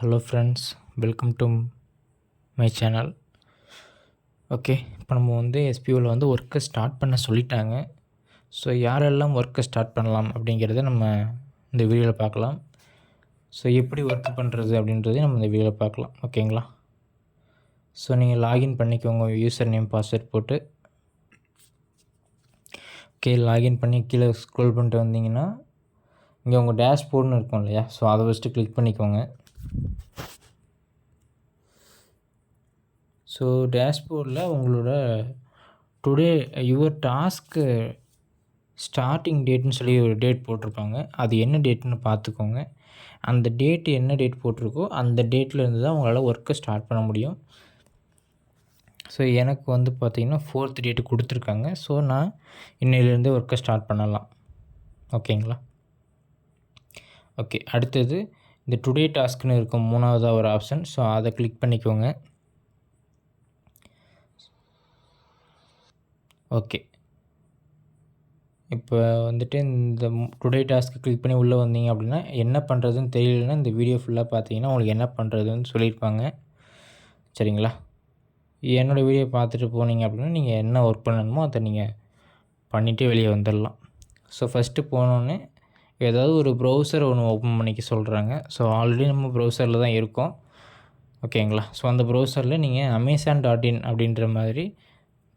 Hello friends, welcome to my channel. Okay, இப்போ நம்ம எஸ்பிஓவில் ஒர்க்கை ஸ்டார்ட் பண்ண சொல்லிட்டாங்க. ஸோ யாரெல்லாம் ஒர்க்கை ஸ்டார்ட் பண்ணலாம் அப்படிங்கிறத நம்ம இந்த வீடியோவில் பார்க்கலாம். ஸோ எப்படி ஒர்க் பண்ணுறது அப்படின்றதையும் நம்ம இந்த வீடியோவில் பார்க்கலாம். ஓகேங்களா? ஸோ நீங்கள் லாகின் பண்ணிக்கோங்க, யூசர் நேம் பாஸ்வேர்ட் போட்டு. ஓகே, லாகின் பண்ணி கீழே ஸ்க்ரோல் பண்ணிட்டு வந்தீங்கன்னா இங்கே உங்கள் டேஷ்போர்டுன்னு இருக்கும் இல்லையா? ஸோ அதை ஃபஸ்ட்டு கிளிக் பண்ணிக்கோங்க. ஸோ டேஷ்போர்டில் உங்களோட டுடே யுவர் டாஸ்க்கு ஸ்டார்டிங் டேட்னு சொல்லி ஒரு டேட் போட்டிருப்பாங்க. அது என்ன டேட்டுன்னு பார்த்துக்கோங்க. அந்த டேட்டு என்ன டேட் போட்டிருக்கோ அந்த டேட்டில் இருந்து தான் உங்களால் ஒர்க்கை ஸ்டார்ட் பண்ண முடியும். ஸோ எனக்கு பார்த்திங்கன்னா 4th டேட்டு கொடுத்துருக்காங்க. ஸோ நான் இன்னையிலேருந்தே ஒர்க்கை ஸ்டார்ட் பண்ணலாம். ஓகேங்களா? ஓகே, அடுத்தது இந்த டுடே டாஸ்க்குன்னு இருக்கும் 3வதாக ஒரு ஆப்ஷன். ஸோ அதை கிளிக் பண்ணிக்கோங்க. ஓகே, இப்போ இந்த டுடே டாஸ்க்கு கிளிக் பண்ணி உள்ளே வந்தீங்க அப்படின்னா என்ன பண்ணுறதுன்னு தெரியலன்னா இந்த வீடியோ ஃபுல்லாக பார்த்தீங்கன்னா உங்களுக்கு என்ன பண்ணுறதுன்னு சொல்லியிருப்பாங்க. சரிங்களா? என்னோடய வீடியோ பார்த்துட்டு போனீங்க அப்படின்னா நீங்கள் என்ன ஒர்க் பண்ணணுமோ அதை நீங்கள் பண்ணிவிட்டு வெளியே வந்துடலாம். ஸோ ஃபஸ்ட்டு போனோடனே ஏதாவது ஒரு ப்ரௌசர் ஒன்று ஓப்பன் பண்ணிக்க சொல்கிறாங்க. ஸோ ஆல்ரெடி நம்ம ப்ரௌசரில் தான் இருக்கோம். ஓகேங்களா? ஸோ அந்த ப்ரௌசரில் நீங்கள் amazon.in அப்படின்ற மாதிரி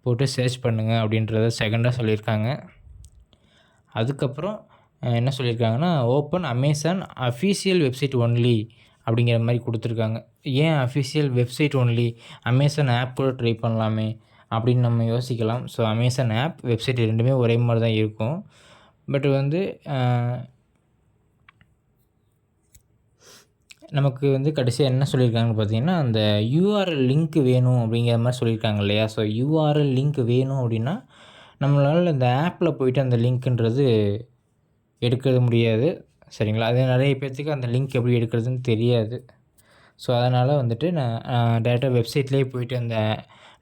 போட்டு சர்ச் பண்ணுங்கள் அப்படின்றத செகண்டாக சொல்லியிருக்காங்க. அதுக்கப்புறம் என்ன சொல்லியிருக்காங்கன்னா open Amazon official website only அப்படிங்கிற மாதிரி கொடுத்துருக்காங்க. ஏன் official website only? Amazon app கூட ட்ரை பண்ணலாமே அப்படின்னு நம்ம யோசிக்கலாம். ஸோ அமேசான் ஆப், வெப்சைட் ரெண்டுமே ஒரே மாதிரி தான் இருக்கும். பட் நமக்கு கடைசியாக என்ன சொல்லியிருக்காங்கன்னு பார்த்தீங்கன்னா அந்த யூஆர்எல் லிங்க் வேணும் அப்படிங்கிற மாதிரி சொல்லியிருக்காங்க இல்லையா? ஸோ யூஆர்எல் லிங்க் வேணும் அப்படின்னா நம்மளால் இந்த ஆப்பில் போய்ட்டு அந்த லிங்க்குன்றது எடுக்க முடியாது. சரிங்களா? அது நிறைய பேர்த்துக்கு அந்த லிங்க் எப்படி எடுக்கிறதுன்னு தெரியாது. ஸோ அதனால் நான் டேரெக்டாக வெப்சைட்லேயே போய்ட்டு அந்த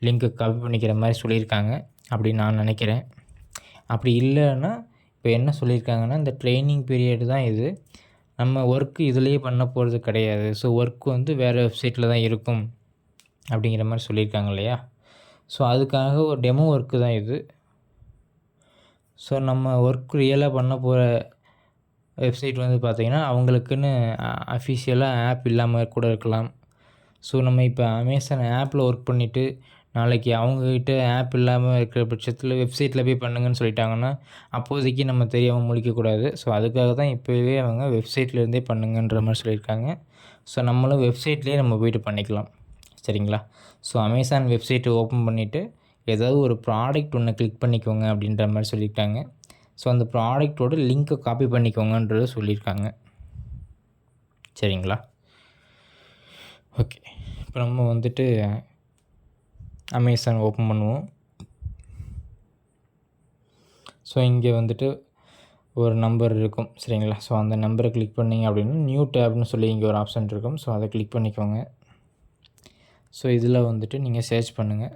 லிங்க்கை காப்பி பண்ணிக்கிற மாதிரி சொல்லியிருக்காங்க அப்படின்னு நான் நினைக்கிறேன். அப்படி இல்லைன்னா இப்போ என்ன சொல்லியிருக்காங்கன்னா இந்த ட்ரைனிங் பீரியட் தான் இது. நம்ம ஒர்க்கு இதிலேயே பண்ண போகிறது கிடையாது. ஸோ ஒர்க்கு வேறு வெப்சைட்டில் தான் இருக்கும் அப்படிங்கிற மாதிரி சொல்லியிருக்காங்க இல்லையா? ஸோ அதுக்காக ஒரு டெமோ ஒர்க்கு தான் இது. ஸோ நம்ம ஒர்க் ரியலாக பண்ண போகிற வெப்சைட் பார்த்திங்கன்னா அவங்களுக்குன்னு அஃபிஷியலாக ஆப் இல்லாமல் கூட இருக்கலாம். ஸோ நம்ம இப்போ அமேசான் ஆப்பில் ஒர்க் பண்ணிவிட்டு நாளைக்கு அவங்கக்கிட்ட ஆப் இல்லாமல் இருக்கிற பட்சத்தில் வெப்சைட்டில் போய் பண்ணுங்கன்னு சொல்லிட்டாங்கன்னா அப்போதைக்கு நம்ம தெரியாமல் முழிக்கக்கூடாது. ஸோ அதுக்காக தான் இப்போவே அவங்க வெப்சைட்லேருந்தே பண்ணுங்கன்ற மாதிரி சொல்லியிருக்காங்க. ஸோ நம்மளும் வெப்சைட்லேயே நம்ம போய்ட்டு பண்ணிக்கலாம். சரிங்களா? ஸோ அமேசான் வெப்சைட்டை ஓப்பன் பண்ணிவிட்டு ஏதாவது ஒரு ப்ராடக்ட் ஒன்று கிளிக் பண்ணிக்கோங்க அப்படின்ற மாதிரி சொல்லியிருக்காங்க. ஸோ அந்த ப்ராடக்டோட லிங்க்கை காப்பி பண்ணிக்கோங்கன்றத சொல்லியிருக்காங்க. சரிங்களா? ஓகே, இப்போ நம்ம அமேசான் ஓப்பன் பண்ணுவோம். ஸோ இங்கே ஒரு நம்பர் இருக்கும். சரிங்களா? ஸோ அந்த நம்பரை கிளிக் பண்ணிங்க அப்படின்னா நியூ டேப்னு சொல்லி இங்கே ஒரு ஆப்ஷன் இருக்கும். ஸோ அதை கிளிக் பண்ணிக்கோங்க. ஸோ இதில் நீங்கள் சர்ச் பண்ணுங்கள்.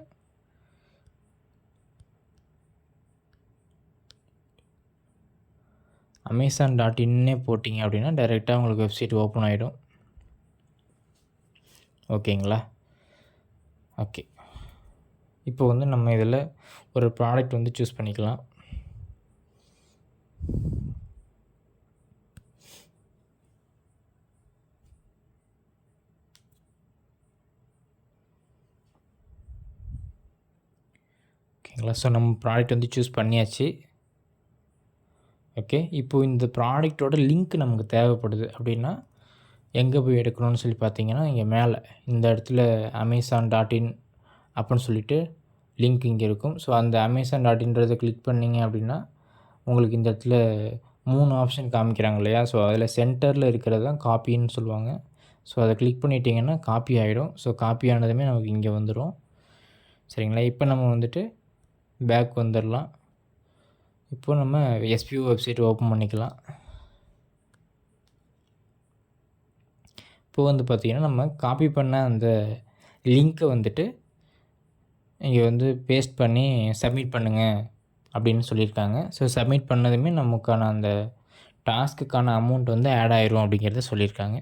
amazon.in போட்டிங்க அப்படின்னா டைரெக்டாக உங்களுக்கு வெப்சைட் ஓப்பன் ஆகிடும். ஓகேங்களா? ஓகே, இப்போ நம்ம இதில் ஒரு ப்ராடக்ட் சூஸ் பண்ணிக்கலாம். ஓகேங்களா? ஸோ நம்ம ப்ராடக்ட் சூஸ் பண்ணியாச்சு. ஓகே, இப்போது இந்த ப்ராடக்டோட லிங்க் நமக்கு தேவைப்படுது அப்படின்னா எங்கே போய் எடுக்கணும்னு சொல்லி பார்த்தீங்கன்னா இங்கே மேலே இந்த இடத்துல amazon.in அப்படின்னு சொல்லிட்டு லிங்க் இங்கே இருக்கும். ஸோ அந்த amazon.inன்றதை கிளிக் பண்ணிங்க அப்படின்னா உங்களுக்கு இந்த இடத்துல 3 ஆப்ஷன் காமிக்கிறாங்க இல்லையா? ஸோ அதில் சென்டரில் இருக்கிறது தான் காப்பின்னு சொல்லுவாங்க. ஸோ அதை கிளிக் பண்ணிட்டீங்கன்னா காப்பி ஆகிடும். ஸோ காப்பி ஆனதுமே நமக்கு இங்கே வந்துடும். சரிங்களா? இப்போ நம்ம பேக் வந்துடலாம். இப்போது நம்ம எஸ்பிஓ வெப்சைட் ஓப்பன் பண்ணிக்கலாம். இப்போது பார்த்திங்கன்னா நம்ம காப்பி பண்ண அந்த லிங்க்கை இங்கே பேஸ்ட் பண்ணி சப்மிட் பண்ணுங்கள் அப்படின்னு சொல்லியிருக்காங்க. ஸோ சப்மிட் பண்ணதுமே நமக்கான அந்த டாஸ்க்குக்கான அமௌண்ட் ஆட் ஆயிரும் அப்படிங்கிறத சொல்லியிருக்காங்க.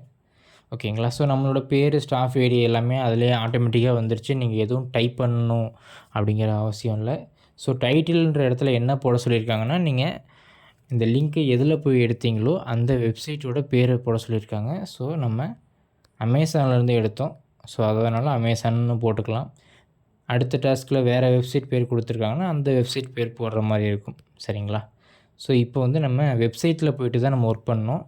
ஓகேங்களா. ஸோ நம்மளோட பேர், ஸ்டாஃப் ஐடி எல்லாமே அதிலேயே ஆட்டோமேட்டிக்காக வந்துருச்சு. நீங்கள் எதுவும் டைப் பண்ணணும் அப்படிங்கிற அவசியம் இல்லை. ஸோ டைட்டில்ன்ற இடத்துல என்ன போட சொல்லியிருக்காங்கன்னா, நீங்கள் இந்த லிங்க்கை எதில் போய் எடுத்தீங்களோ அந்த வெப்சைட்டோட பேரை போட சொல்லியிருக்காங்க. ஸோ நம்ம அமேசான்லேருந்து எடுத்தோம். ஸோ அதனால் அமேசான்னு போட்டுக்கலாம். அடுத்த டாஸ்கில் வேறு வெப்சைட் பேர் கொடுத்துருக்காங்கன்னா அந்த வெப்சைட் பேர் போடுற மாதிரி இருக்கும். சரிங்களா. ஸோ இப்போ வந்து நம்ம வெப்சைட்டில் போய்ட்டு தான் நம்ம ஒர்க் பண்ணோம்.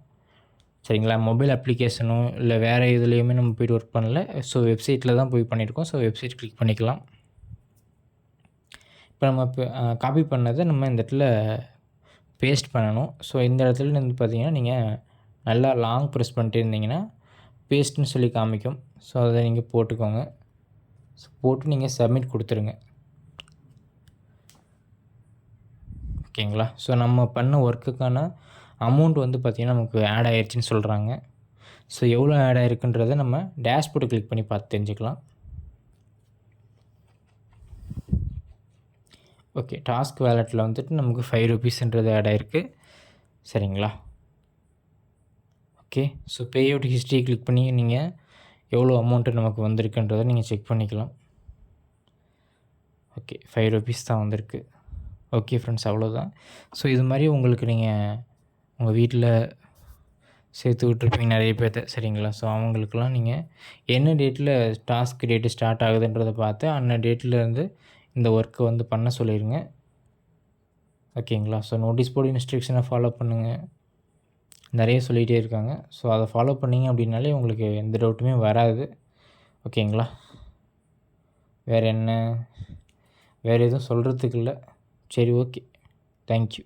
சரிங்களா. மொபைல் அப்ளிகேஷனோ இல்லை வேறு இதுலேயுமே நம்ம போய்ட்டு ஒர்க் பண்ணல. ஸோ வெப்சைட்டில் தான் போய் பண்ணியிருக்கோம். ஸோ வெப்சைட் கிளிக் பண்ணிக்கலாம். இப்போ நம்ம காப்பி பண்ணதை நம்ம இந்த இடத்துல பேஸ்ட் பண்ணணும். ஸோ இந்த இடத்துல வந்து பார்த்திங்கன்னா நீங்கள் நல்லா லாங் ப்ரெஸ் பண்ணிட்டு இருந்தீங்கன்னா பேஸ்ட்டுன்னு சொல்லி காமிக்கும். ஸோ அதை நீங்கள் போட்டுக்கோங்க. ஸோ போட்டு நீங்கள் சப்மிட் கொடுத்துருங்க. ஓகேங்களா. ஸோ நம்ம பண்ண ஒர்க்குக்கான அமௌண்ட் வந்து பார்த்திங்கன்னா நமக்கு ஆட் ஆகிடுச்சின்னு சொல்கிறாங்க. ஸோ எவ்வளோ ஆட் ஆகிருக்குன்றதை நம்ம டேஷ்போர்டு கிளிக் பண்ணி பார்த்து தெரிஞ்சுக்கலாம். ஓகே, டாஸ்க் வேலெட்டில் வந்துட்டு நமக்கு 5 ரூபீஸ்ன்றது ஆட் ஆகிருக்கு. சரிங்களா. Okay, so pay out history click பண்ணி நீங்கள் எவ்வளோ அமௌண்ட்டு நமக்கு வந்திருக்குன்றதை நீங்கள் செக் பண்ணிக்கலாம். ஓகே, 5 ரூபீஸ் தான் வந்திருக்கு. ஓகே ஃப்ரெண்ட்ஸ், அவ்வளோதான். ஸோ இது மாதிரி உங்களுக்கு நீங்கள் உங்கள் வீட்டில் சேர்த்து விட்ருப்பீங்க நிறைய பேர்த்த. சரிங்களா. ஸோ அவங்களுக்கெல்லாம் நீங்கள் என்ன டேட்டில் டாஸ்க் டேட்டு ஸ்டார்ட் ஆகுதுன்றதை பார்த்து அந்த டேட்லேருந்து இந்த ஒர்க்கை வந்து பண்ண சொல்லிடுங்க. ஓகேங்களா. ஸோ நோட்டீஸ் போர்டு இன்ஸ்ட்ரக்ஷனை ஃபாலோ பண்ணுங்கள். நிறைய சொல்லிகிட்டே இருக்காங்க. ஸோ அதை ஃபாலோ பண்ணிங்க அப்படின்னாலே உங்களுக்கு எந்த டவுட்டுமே வராது. ஓகேங்களா. வேறு என்ன, வேறு எதுவும் சொல்கிறதுக்கு இல்லை. சரி, ஓகே, தேங்க்யூ.